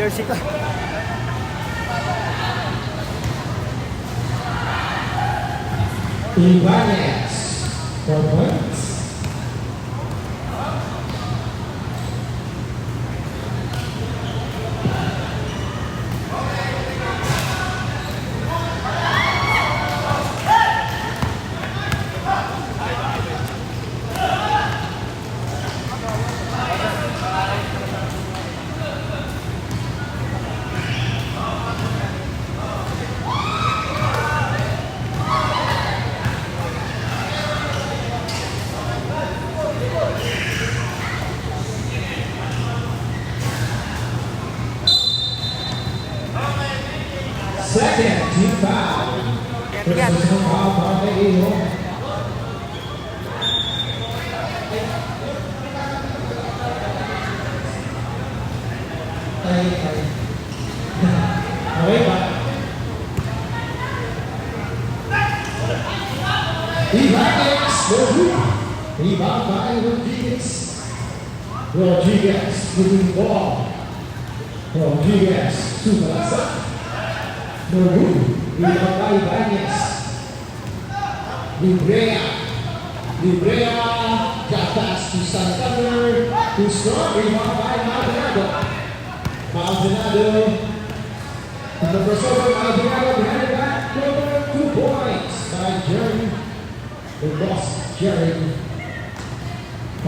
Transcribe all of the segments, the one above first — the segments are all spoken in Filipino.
jersey ko. Ibanez, 4 points. Second, team foul. Personal foul by Eo. Okay ba? Ibanez, rebound by Rodriguez. Rodriguez moving ball. Rodriguez, Subalasa. Noru, rebound by Ibanez. Librea, got pass to Santander, to strong, rebound by Maldonado. In the first over, Maldonado behind the back, over 2 points by Jerry. The boss, Jerry.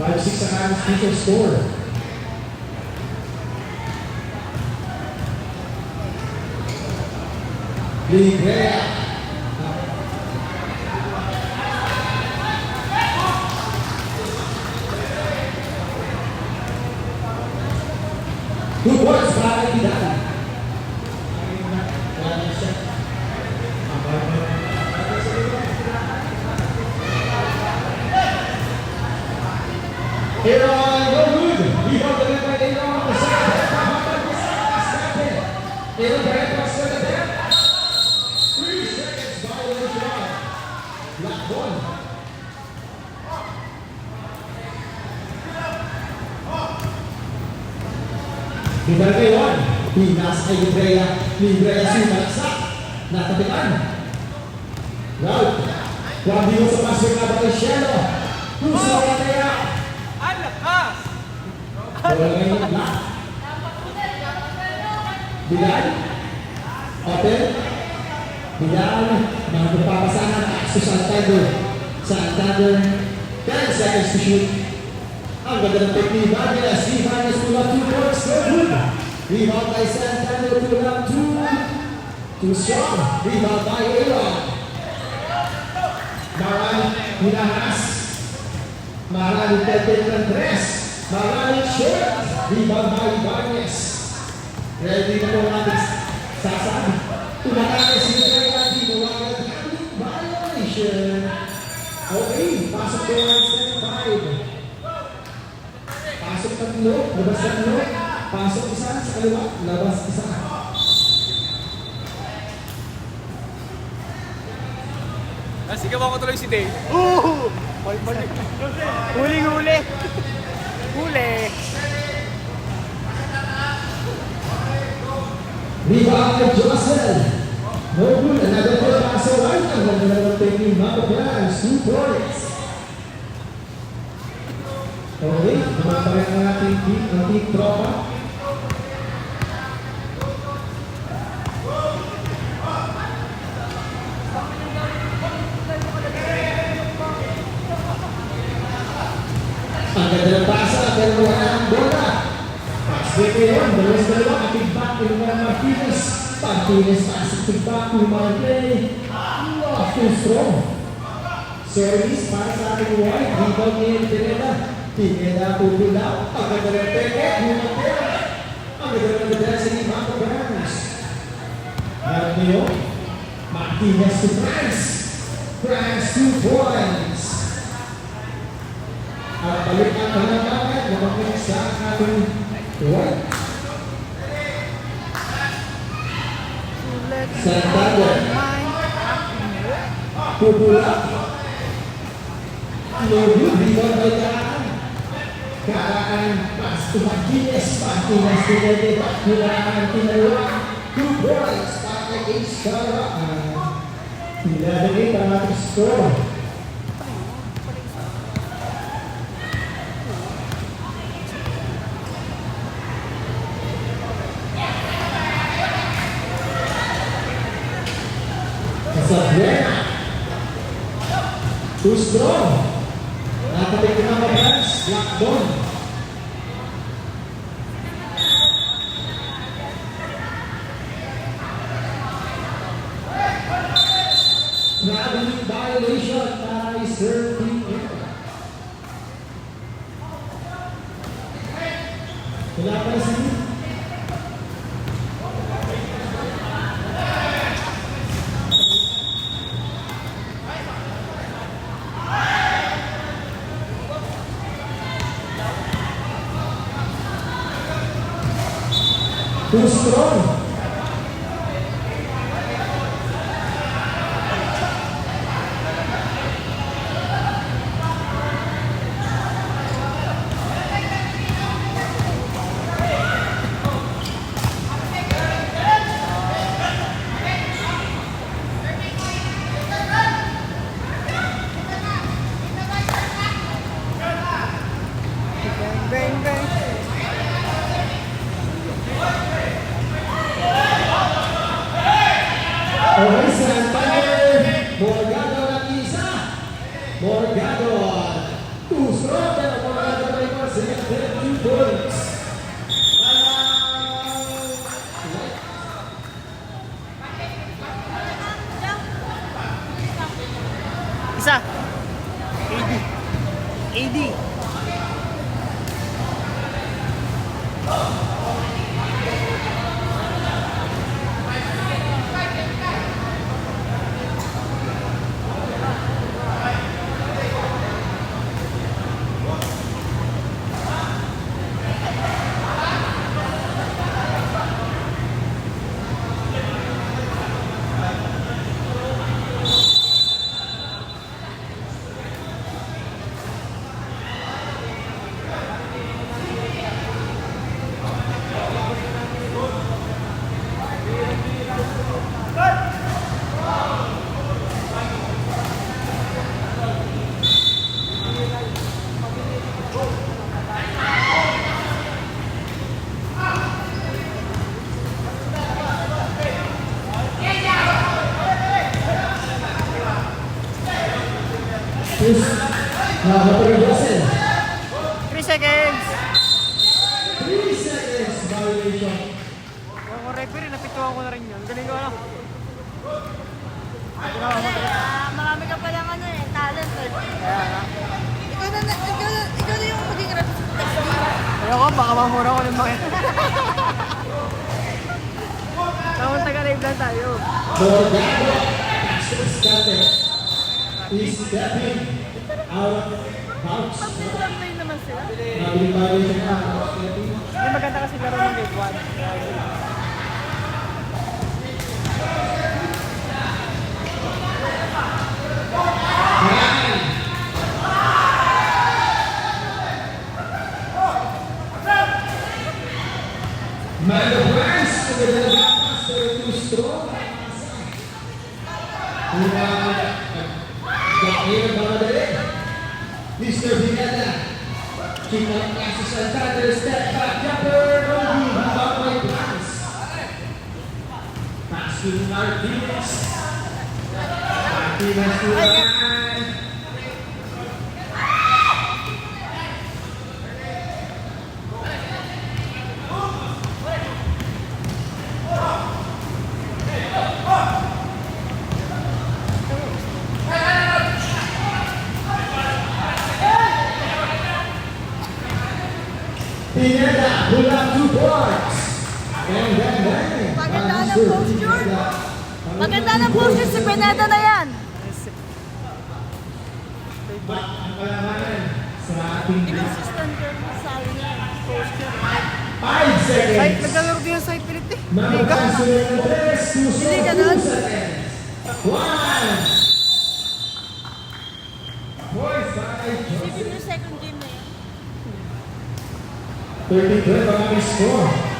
5-6 and a half future score. Librea. 2 points para Vidal. Aaron, no good. Rebound the net by Aaron on the second half. Aaron Barrett was for the net. 3 seconds violation. Black one. Vidal kay Juan. Pinas ay Librea. Librea sumalaksak. Natapitan. Rout. Juan Diego sa pasok na ba Cielo. Puso ang kaya. Bola ngayon black. Vidal. Open. Vidal. Magpapasangan to Santander. Santander. 10 seconds to shoot. Ang ganda ng technique. Ibanez. Ibanez pull up 2 points. No good. Rebound by Santander. Pull up 2. Too strong. Rebound by Aaron. Maran. Hinahas. Maran. Peter Andres. Maran short. Rebound by Ibanez. Ready na po natin sasabi. Tumatake si Librea. Diwagan. Violation. Okay. Pasok to 175. Pasok tatlo, labas tatlo, pasok isa sa kaliwa, labas isa. Sigaw ako tuloy si Dave. Balik. Huli. Rebound by Josel. No good, another good pass right. Ang ganda naman taking Mako Plans, 2 points. Okay, naman pa rin ang ating team tropa. Ang ganda ng pasa, pero wala ang bola. Pass-break yun, dalawa, ating back in Martinez. Martinez, pass-break back to Martinez. Too strong. Service para sa ating white, rebound ni Pineda. Pineda pupulaw. Ang ganda ng peke, humatera. Ang ganda ng depensa ni Mako Brands. Meron niyo, Martinez to France. France 2 points. At balik ang pananagat, lumapit sa ating white. Santander. Pupulaw. No good, rebound by Daan. Karaan pas to Martinez. Martinez pinagay pa. Karaan tinaluan. 2 points para kay Ace Karaan. 11-8 ang ating score. Sabrina. Too strong. Nakapit na mga branch. Blackbone. Traveling violation para i-serve team ito. Wala pa na sila. Too strong. Bang, bang. Okay, Santander. Morgado ng isa. Morgado. Too strong. Pero Morgado na ito. Sige, 2 points. Isa. AD. AD. Russell. 3 seconds. 3 seconds violation. Ako referee, napituan ko na rin yun. Galing ko ano. Marami ka palang ano eh, talent eh. Kaya nga. Ikaw na yung maging representative. Ayoko, baka mamura ko ng mga. Tawang taga-live lang tayo. Morgado. Pass started. Is stepping out of bounds. Pag-play naman sila. Nabiling violation na. Hindi maganda kasi laro ng grade 1. Mando Branch, magandang gapas, pero too strong. Gakir Bamadali. Mr. Vinada. Keep on passes Santander, step back, jumper, Rogi, Baway Branch. Pass to Martinez. Martinez to Ryan. Pineda, pull up 2 points. And then. Maganda ng posture. Maganda ng posture si Pineda na yan. Back ang kalamanan sa ating Inconsistent yung sabi niya. Posture. 5 seconds. Site, naglalaro din yung site pilit eh. Mga kasunod ng 3, 2 Hindi ka doon? seconds. 1. Points by Isipin Joseph. mo yung second game na yun. 33 ang aming score.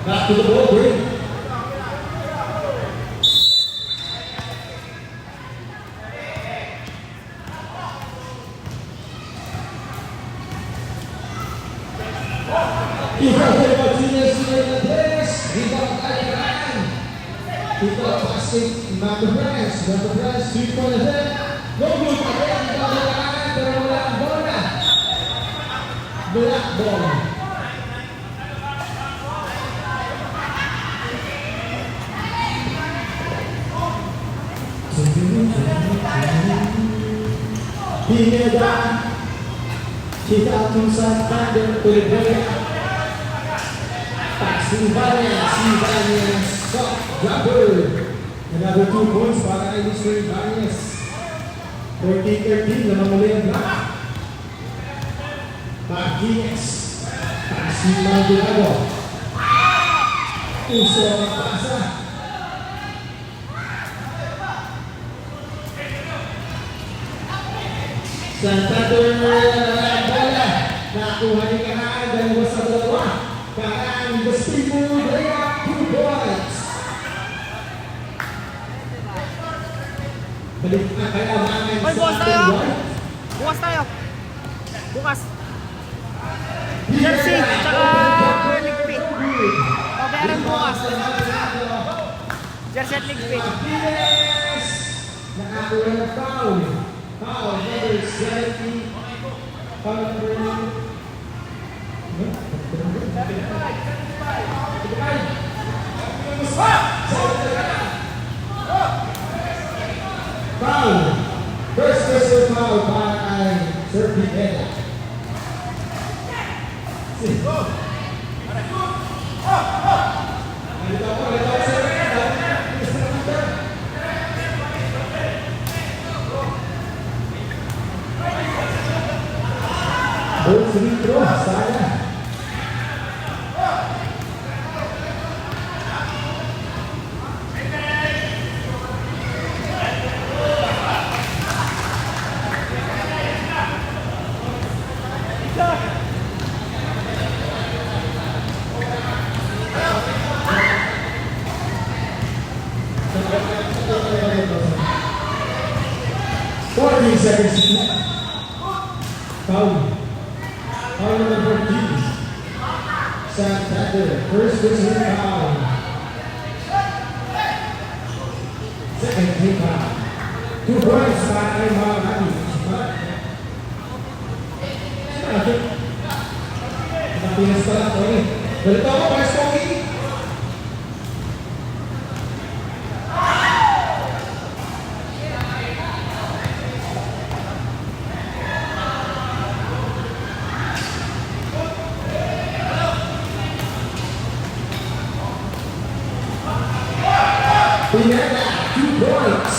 Back to the ball, Green. Ibrahim Martinez sudah beres, rebound kali kanan. Kita passing Mabras 3-point ahead. No good, rebound kali kanan, pero wala ang bola. Black ball. Pineda kita tulisan tanda berbeda. Passing Ibanez, soft jumper. Another 2 points para kay Mr. Ibanez. 14-13 naman muli ang block. Martinez, passing Maldonado. Puso ang pasa. Santander bola nakuha ni Kanaan 2-2. Kanaan Bastigo layup 2 points. Balik na kaya namin Hoy, bukas tayo. Bukas tayo. Bukas. Jersey, tsaka ligpit. Pabayaran bukas. Jersey at ligpit. Martinez nakakuha ng foul. Foul number 70. Foul number 75. Foul. First personal foul para kay Sir Pineda. Ball free throw, sayang. Seconds to play. Foul. Foul number 14. Santander, first personal foul. Second team foul. 2 points para kay Maharani. Pinas pala ito eh. Balito ako, Paris Kogi. Pineda, 2 points.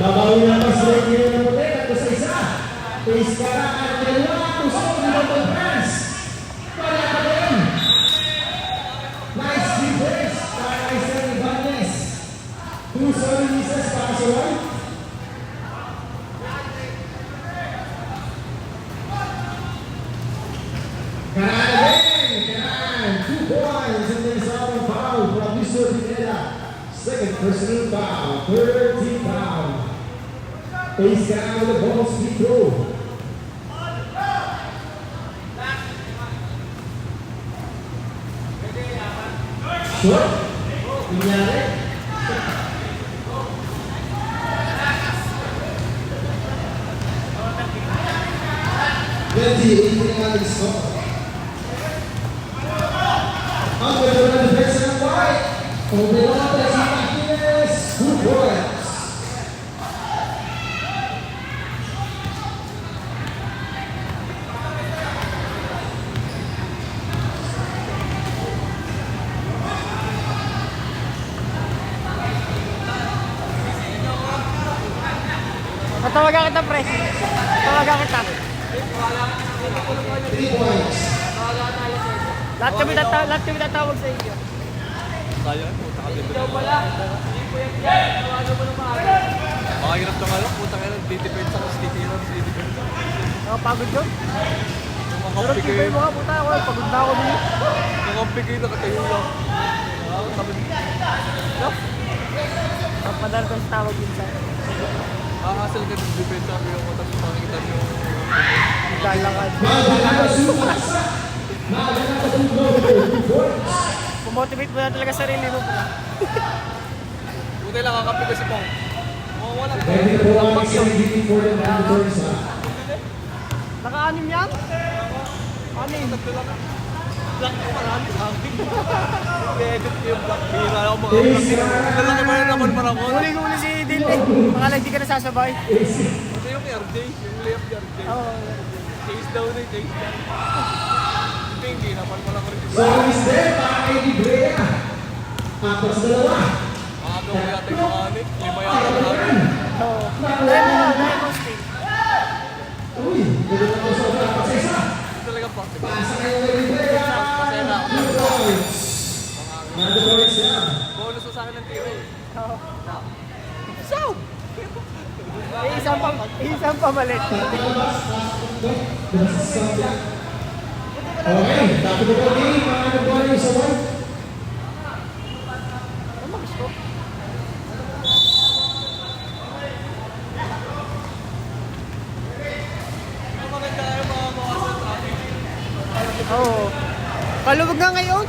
Babawi na mas regular na puti at sa isa. Iskara at dalawa tusok ng Local France. Wala pa rin. Nice defense para kay Sir Ibanez. 2 solid misses para sa right. Kanaan again. Kanaan. 2 personal foul, third team foul. Face down with the ball, free throw. Short. Nangyari. Ang ganda ng defense ng White. Overlapping si Martinez. 2 points. Tatawagan kita, pre. Tatawagan kita. 3 points. Lahat kami tatawag sa iyo. Sayang, puta ka din. Ikaw pala. Hindi po yan. Tawagan mo ng maaga. Makahirap na nga lang, puta ka lang, di-defense ako, di-defense. Nakapagod yun. Pero Nakakampi tibay kayo, mo nga, puta ako. Pagod na ako din. nakakampi kayo, nakatayo lang. Sabi, Ang padal ko sa tawag din sa akin. hassle ka ng defense, sabi ko, tapos makikita niyo. Galakad. Maganda sumas. Maganda sumas. 2 points. Pumotivate mo na talaga sarili mo. Buti lang, kakampi kasi po. Wala. Ready po ang exciting for the mandatory sa. Naka-anim yan? Anim. Black ko marami, sabi. I-edit ko yung black. Hira ako mga black. Lalaki ba yun naman para ko? Huli-huli si Dili. Makala hindi ka nasasabay. Ito yung RJ, yung layup ni RJ. Oo. Chase down na, chase down. Hindi naman pala ko rin. Service din para kay Librea. 4-2. Makagawa ko yata yung mga anit. 5 yata na namin. Oo. Diamond State. Uy, ganda na sa otra. Pasisa. Ito talaga practice. Pasa kayo kay Librea. Masaya na ako. 2 points. Mandatory siya. Bonus na sa akin ng tira eh. Oo. Isang pamalit. Okay, tapos po po game. Mga nagbuwan yung sa White. Ano gusto? Maganda kayo mga mawasan traffic. Oo. Kaluwag nga ngayon.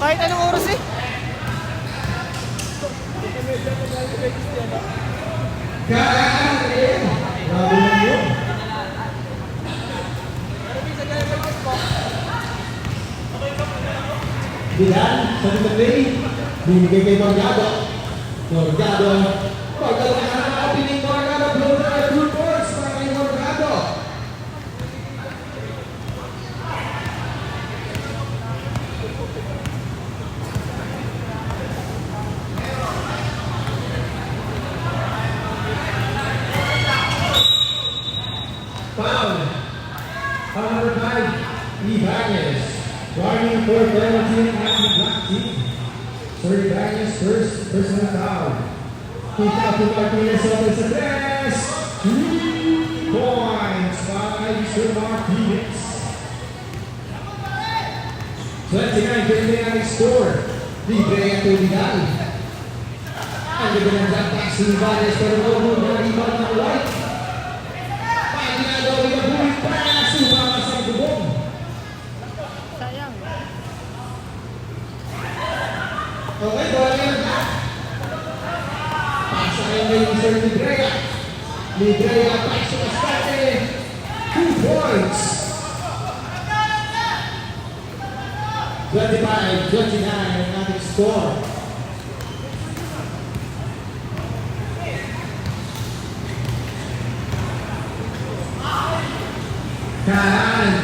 Kahit anong oras eh. Karaan rin. Grabe lang yun. Bilan, sa Dumatay, binigay kay Morgado. Morgado, pagdala na ang opening Morgado, blow na 2 points para kay Morgado. Foul. Foul number 5, Ibanez. Warning for penalty at the black team. Sir Ibanez first personal foul. Kita po Martinez open sa 3 points by Sir Martinez. 29-29 ang score. Librea to Vidal. Ang ganda ng jump pass ni Ibanez pero no na rebound ng White. Ginagawa niya buhay para sumama sa bubong. Sayang. Okay, bola yan ha. Pasa kayo ngayon Sir Librea. Librea, paso na starte. 2 points. 25-29 ang ating score. Karaan.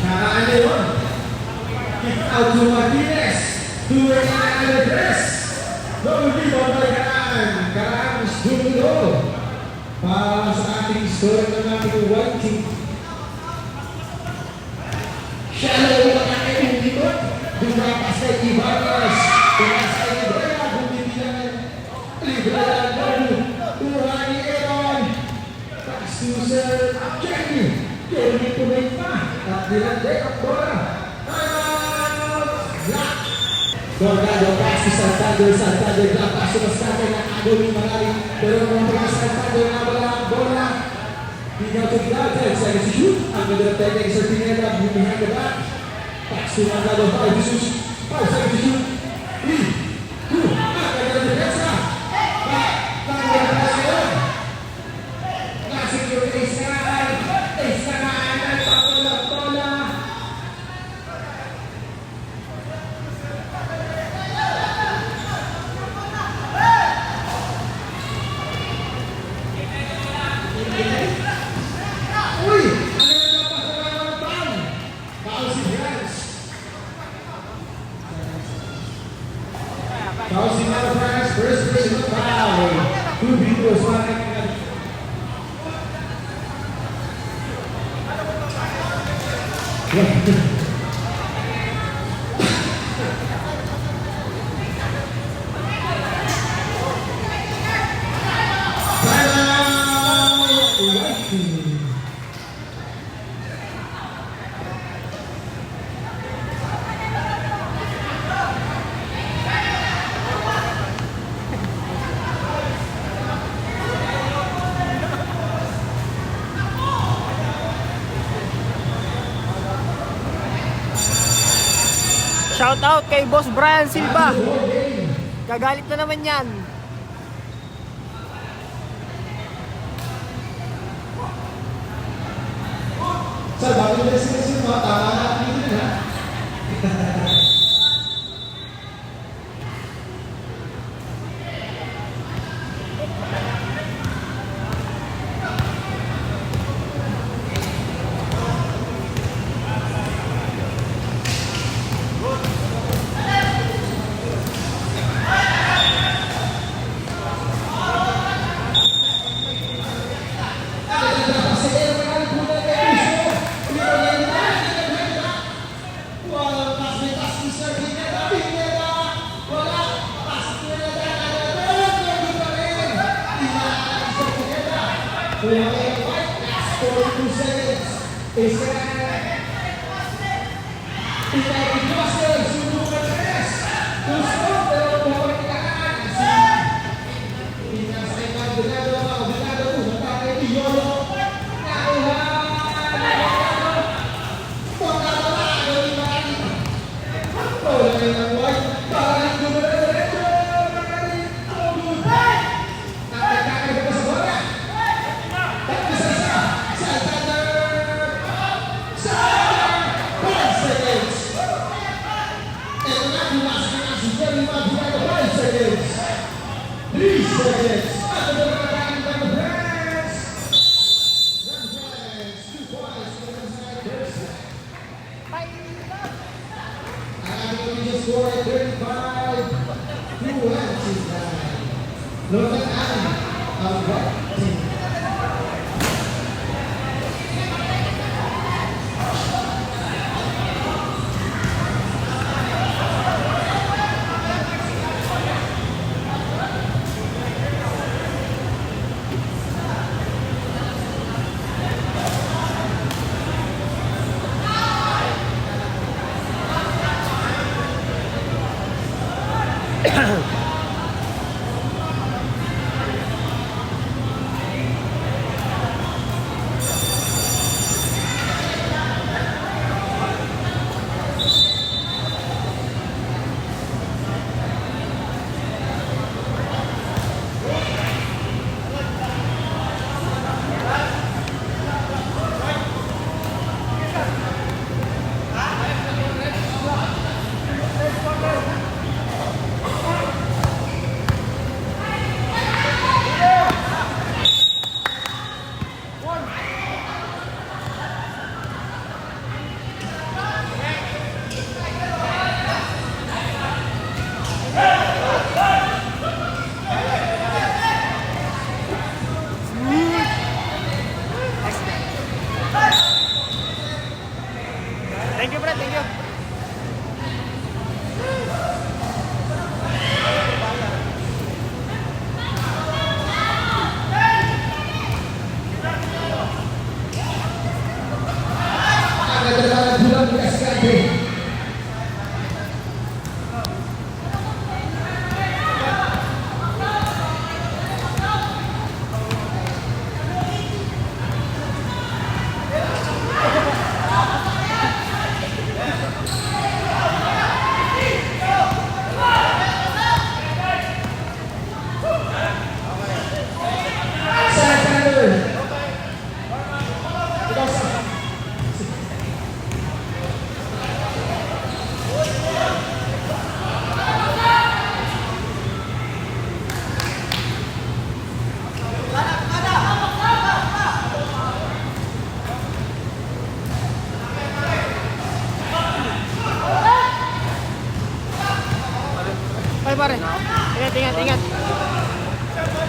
Karaan na yun. Kick out to Martinez. Doing an address. Double rebound by Karaan. Karaan is dulo. Para sa ating score ng ating White team. Shallow ang ating likod. Dumapas kay Ibanez. Tumas kay Librea. Bumitilan. Librea. Tuhan ni Aaron. Susan Jenny, Jenny tuloy pa at nilagay ang bola. Black Dornado pass to Santander. Santander na pass to Santander na agawin marami. Pero mga Santander na wala ang bola. Tingnan to Gilad. 10 seconds to shoot. Ang ganda ng technique sa Pineda. Behind the back. Pass to Dornado. 5 seconds to shoot. 3, 2, ang ganda ng depensa. Tanggal na pass yun. Nasecure ace na. Ace na na. Patola. Uy! Ano na napasalaman ng foul? Foul si France. Foul si Mara France. First personal foul. 2 videos. 1 Shout out kay Boss Brian Silva. Gagalit na naman yan. Sir, bakit yung destination mo? Tama na dito na.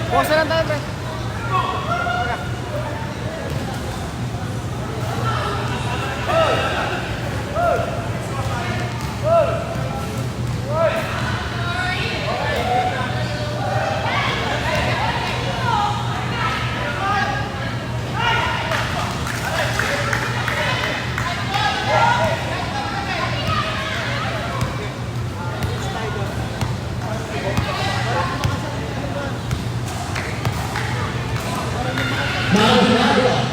Bukas na lang tayo, pre. Maldonado.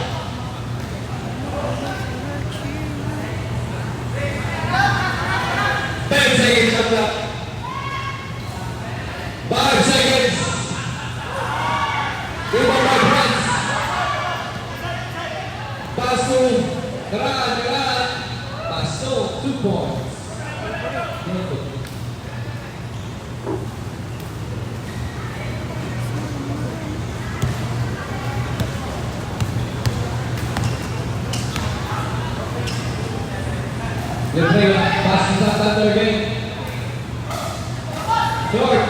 10 seconds on clock. 5 seconds. Rebound by France. Pass to Garan. Pass to 2 points. Letrega, pass to Santander again. Short.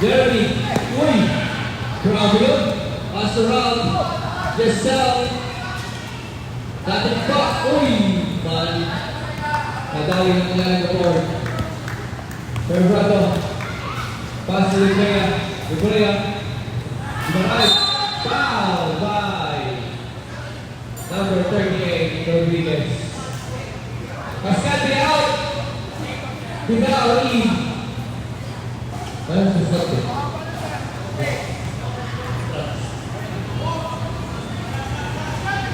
Jeremy. Uy. Grabe yun. Pass around. Giselle. Dating pa. Uy. Mali. Nadali ng kanyang report. Ferbrato. Pass to Letrega. Letrega. Right. Foul by number 38, Rodriguez. Pascal out. Vidal in. That's something.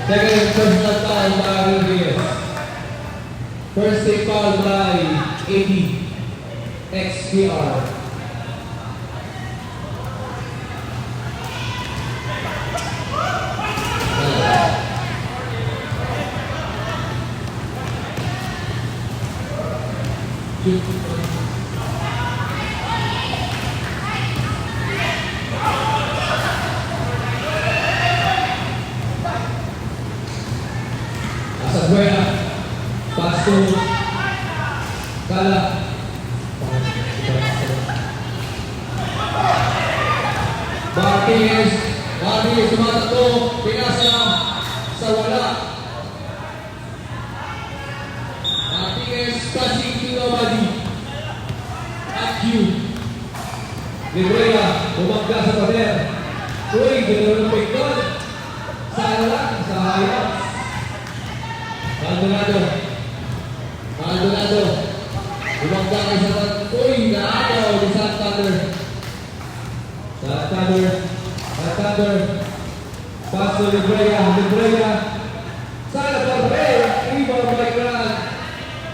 Second personal foul by Rodriguez. First take foul by 80 XPR. Asabuena, pass to Kala. Martinez tumatakbo, pinasa sa wala. Martinez passing to nobody. At Q. Librea, bumangga sa pader. Uy, gano'n ng pekton. Sa lang, sa hayop. Maldonado. Bumangga kay sa pader. Uy, naagaw ni Santander. Santander. Pass to Librea. Sana por Rey. Rebound by Grant.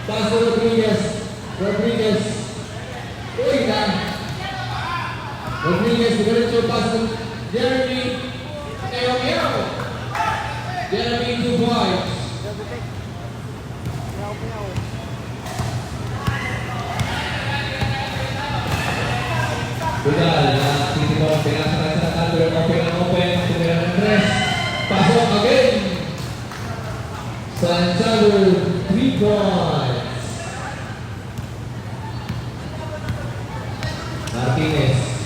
Pass to Rodriguez. Uy, na. Rodriguez, diretso pass to Jeremy. Jeremy 2 points. Vidal, titipon, pinasa ka sa Thunder, open, tumira ng tres. Pasok again. Santiago, 3 points. Martinez.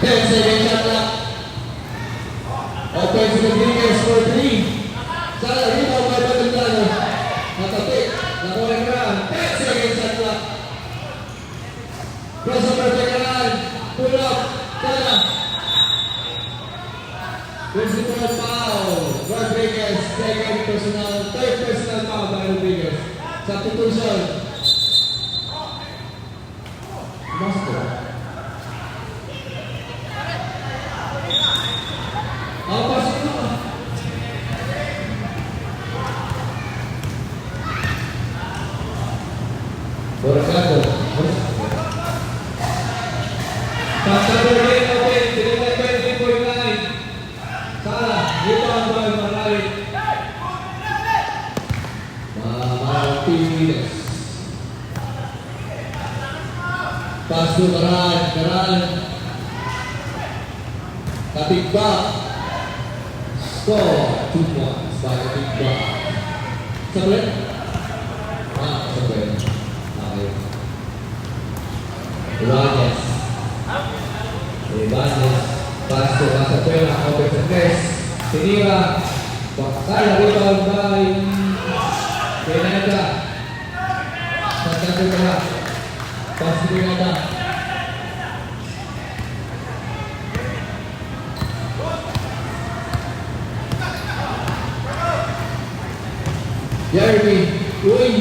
Second shot clock. Open to Rodriguez for 3. Sana rebound by Maldonado. Matapik. Nakuha ng Grant. 10 seconds shot clock. Crossover by Grant. Pull up. Sana. Personal foul. Rodriguez. Third personal foul by Rodriguez. Substitution. Masuk ko. Pasok na. Borgado. Santander lane open. Sinilay 20.9. Sala. Rebound by Marali. Martinez. Pass to Garan. Katigba. Score 2 points by Katigba. Sabret. Tinira. Bakal rebound by Beneda. Santa Cruz. Pass to Beneda. Jeremy. Uy.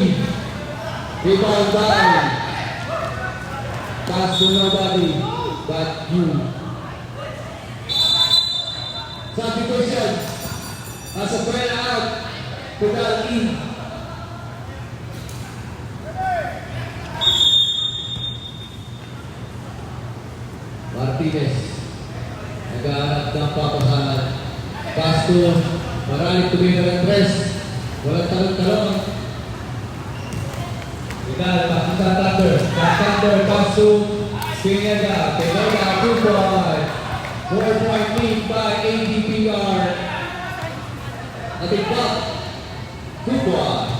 Rebound by. Pass to nobody but you. Substitution. As a friend out. Pedal in. Martinez. Naghahanap ng papasahan. Pass to Maralik to be the press. Walang talong-talong. Pedal, pass to Santander. Santander, pass to Pineda. Pineda, 2 point. 4-point lead by ADPR. Ating back. 2 points.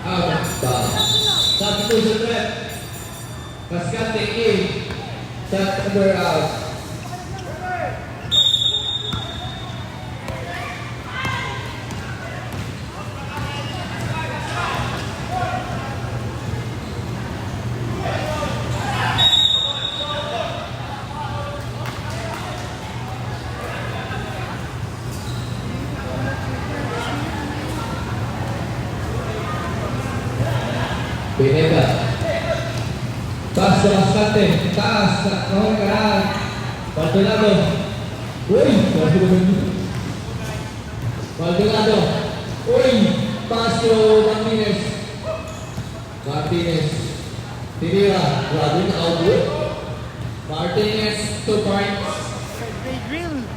Out of bounds. Substitution threat. Cascante in. Santander out. Pineda. Taas sa Cascante. Taas sa kahon karan. Maldonado. Uy! Maldonado. Uy! Pass to Martinez. Martinez. Tinira. Grabe na output. Martinez 2 points. They drill.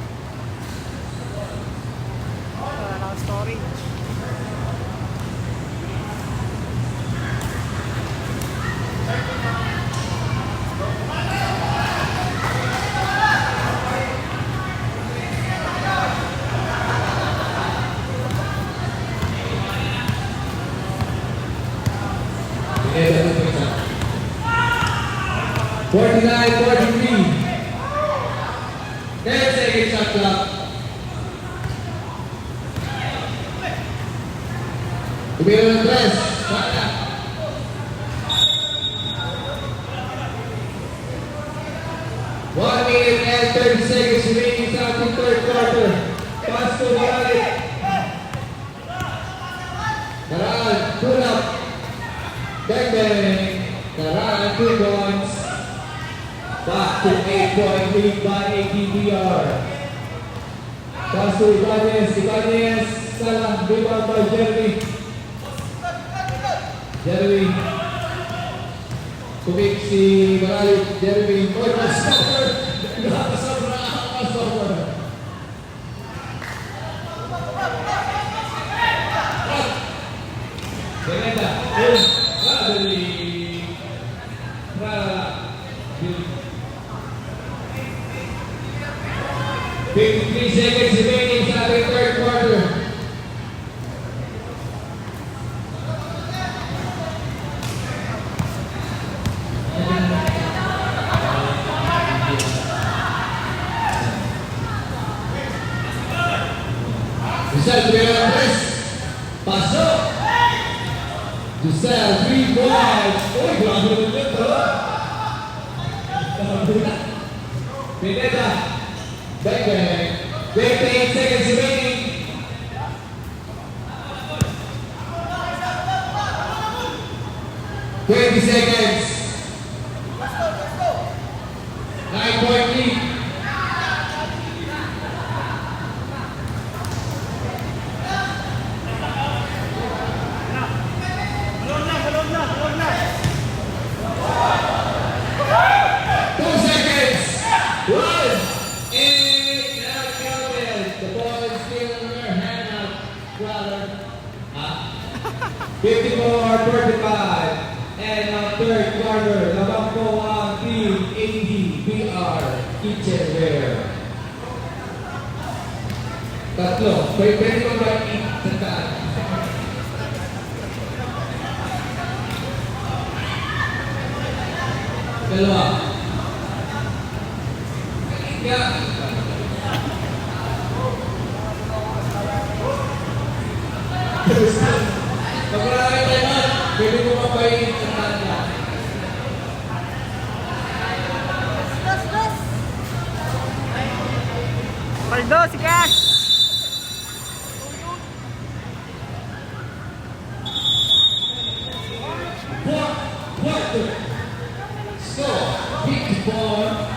Wala na story. Pineda 2 points out. 49-43. 10 seconds shot clock. Tumira ng press. Sana. One minute and 30 seconds remaining sa ating third quarter. Pass to Maralik. Karaan, pull up. Bang bang. Karaan, 2 points. Back to 8-point lead by ADPR. Pass to Ibanez. Ibanez. Salah. Rebound by Jeremy. Jeremy. Kumik si Maralik. Jeremy. Oh, stopper. Stopper. Beneda. Bradley. 53 seconds remaining sa ating third quarter. Giselle, tumira ng press. Pasok. Giselle, 3 points. Uy, grabe naman ito. Pineda. Bang bang. 28 seconds remaining. Twenty seconds. 9-point lead. And ang third quarter, labang po ang team ADPR Kitchenware. Tatlo. Pwede mo ba i-tataan? Dalawa. Pag wala kayo tayo, pwede mo mapahin sa tanda. Dos, dos. Paldo, si Cash! Quarter. Score. Big ball.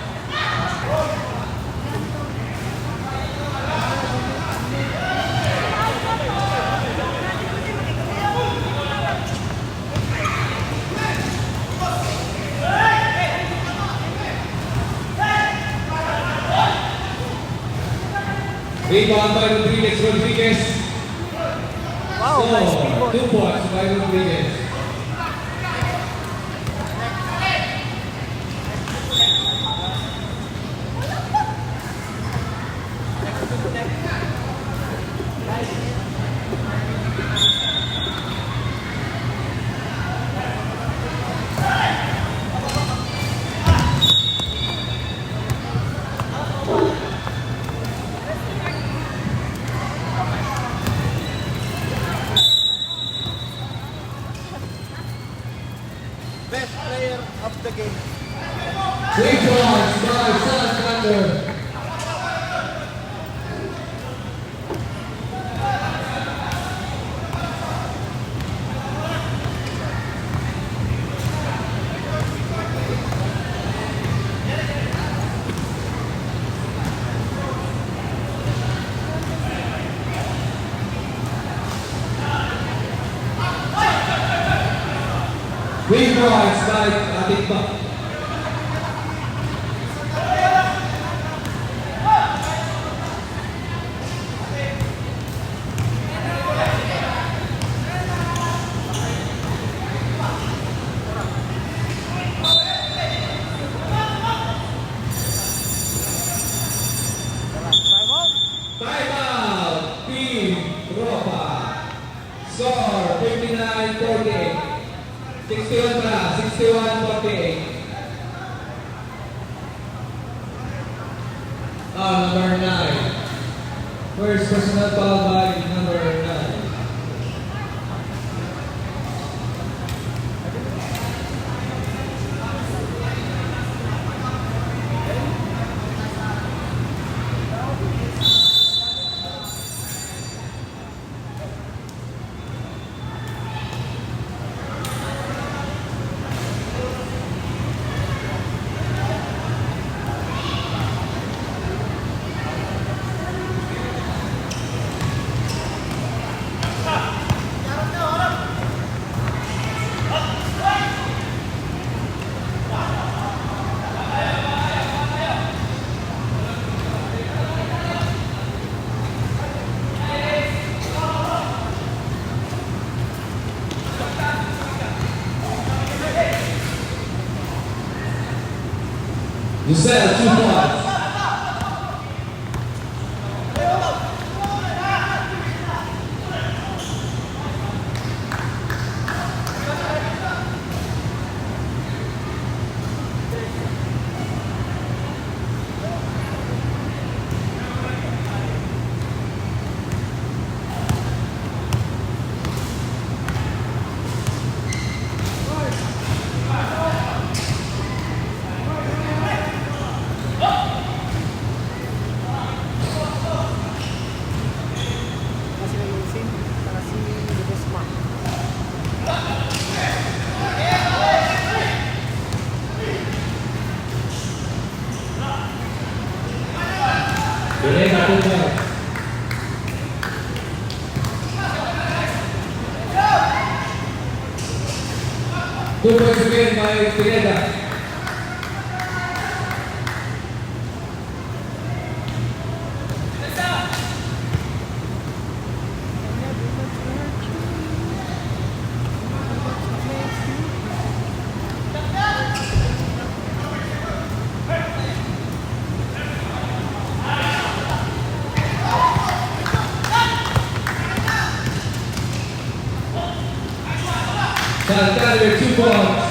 Rebound by Rodriguez. Wow, nice Score. pivot. 2 points by Rodriguez. Best player of the game. 3 points by San Thunder. Three points by Atikba. Timeout. Team Ropa. Score 59-48. 61 pa, 61-48. Number 9. First personal foul by number 9. Giselle, 2 points. Kasi nag-iisip, saka si Ledesma. Pineda, 2 points. Two points again by Pineda. Santander, 2 points.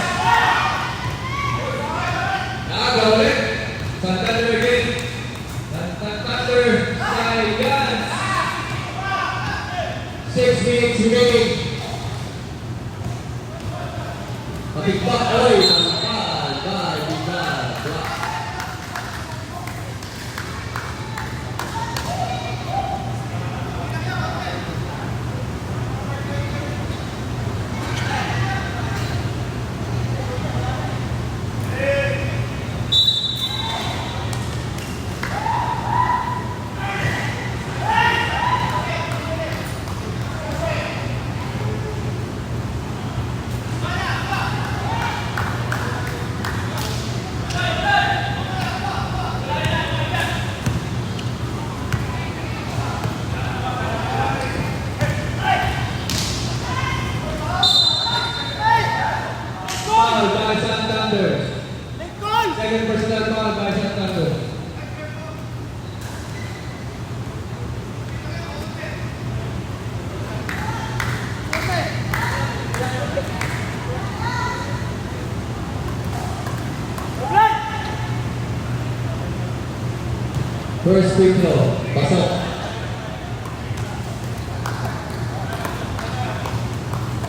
First free throw. Pasok.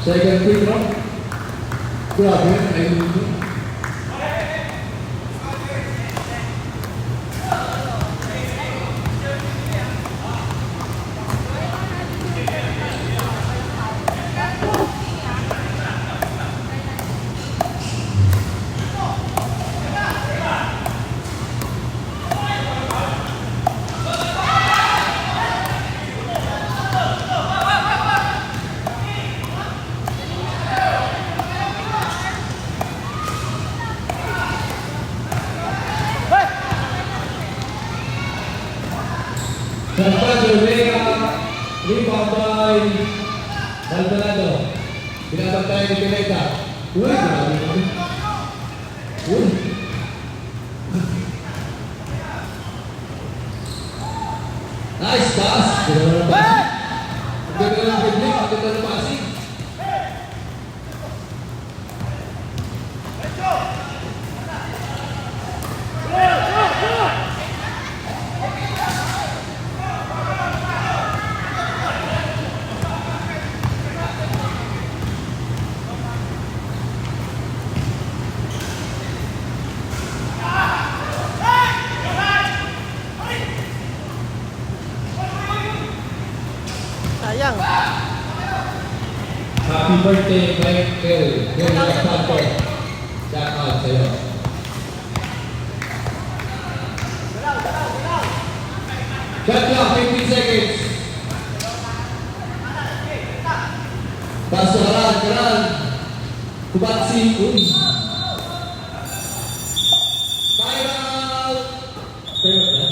Second free throw. Grabe, ayun ito. Salvador Vega, rebound by Maldonado. Binabantayan ni Pineda. Uy, grabe naman. Uy. Nice pass. Ang ganda ng dribbling, ang ganda ng passing. Sayang. Happy birthday, Michael. Ganda Santo. Shout out sa'yo. Shot clock, 15 seconds. Paso karan. Kubatsi. Uy. Time out. Time out na?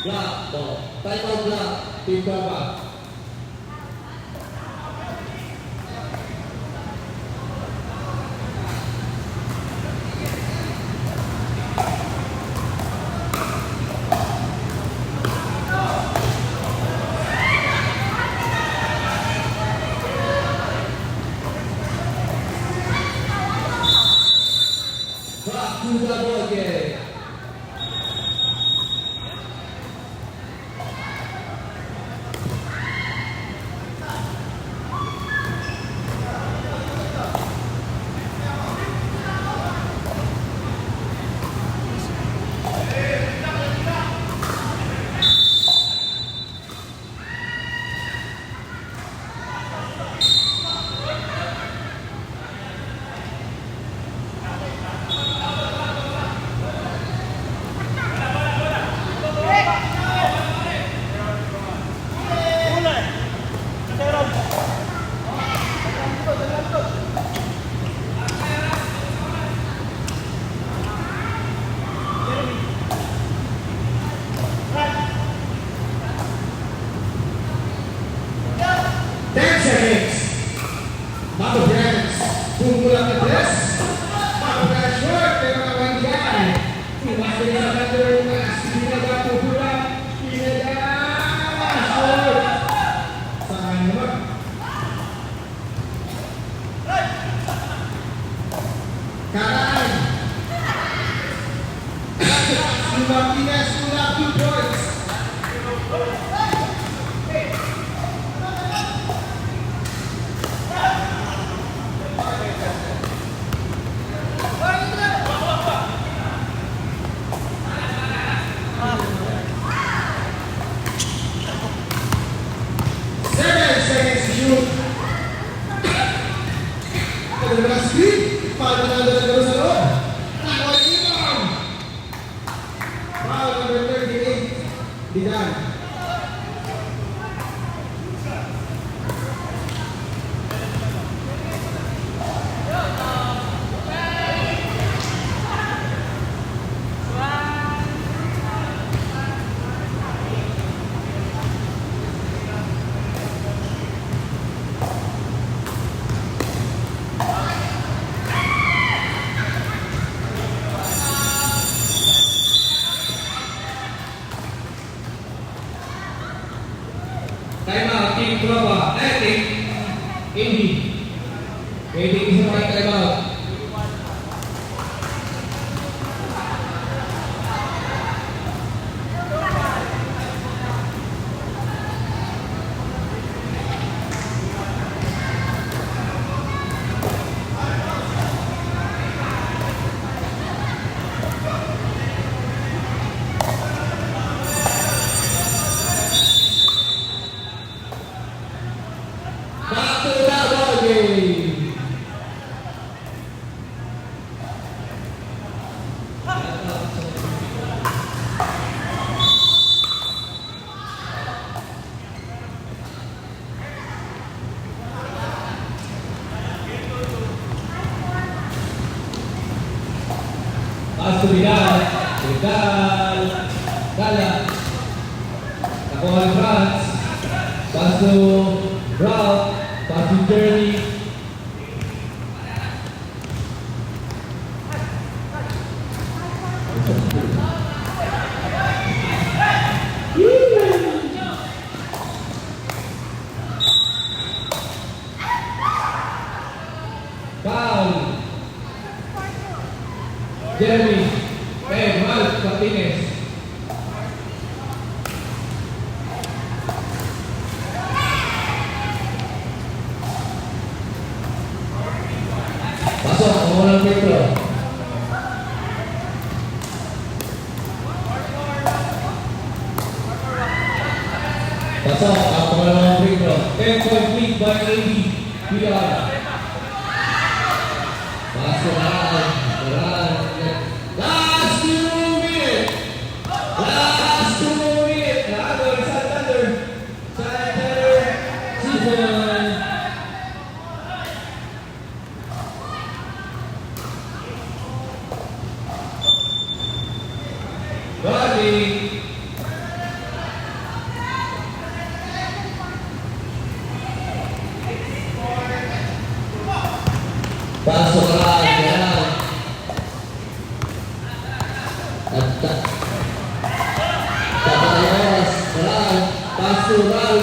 Block. Time out block. Team Papa. Back to the ball game. Mato Brands, pungkulan ke dress. Mato Brands short, pero kawandian. Tumas dari Salvador, Pineda pukulan. Pineda short. Sangat hebat. Kanan. Martinez pull up 2 points. Time out, team Clover. Team Indy. Waiting is the right time out. Sala. Nakuha ni Franz. Pass to Ralph. Pass to Jeremy. Foul. Jeremy. Ralph Martinez. Pasok, pengulangan Petro. Pasok, pengulangan Petro. 10-point lead by AB. PR. Pasok lang. Last 2 minutes. Last 2 minutes. Nagagawin sa Thunder. Season. Body. Pasok lang, yan. Tapos, Ral. Pass to Ral.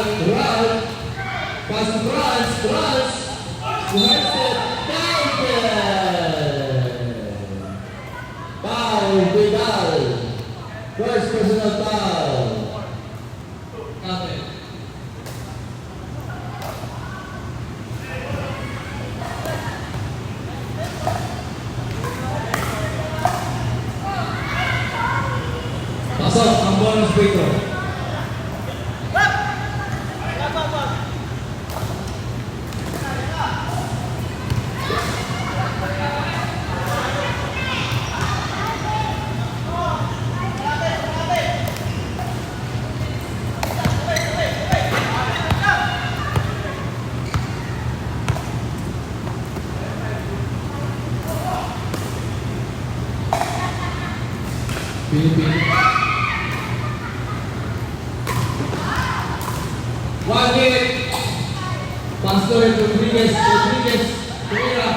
Pass to Franz. Headset. Foul, Vidal. First personal foul. Okay. Pasok ang bonus free throw. Philippines. 1 minute. Pastor Rodriguez. Tumira.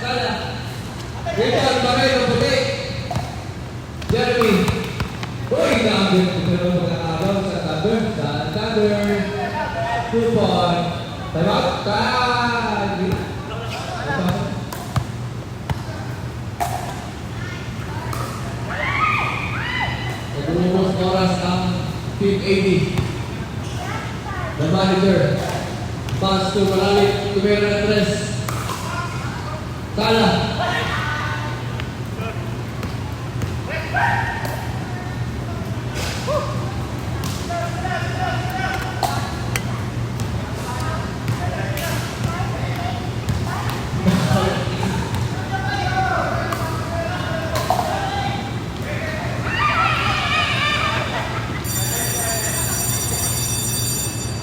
Sala. Rita, Barrero, puti. Jeremy. Uy, naagin. Ito na magkakagaw sa Thunder. 2 point. Time out. Tag. Nagulungos oras ang Team 80. The manager. Pass to Malalit. Tumira na 3. Sala.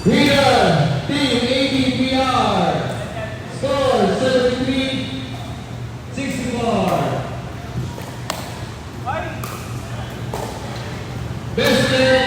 Winner, Team ABPR. Score 73-64. Best player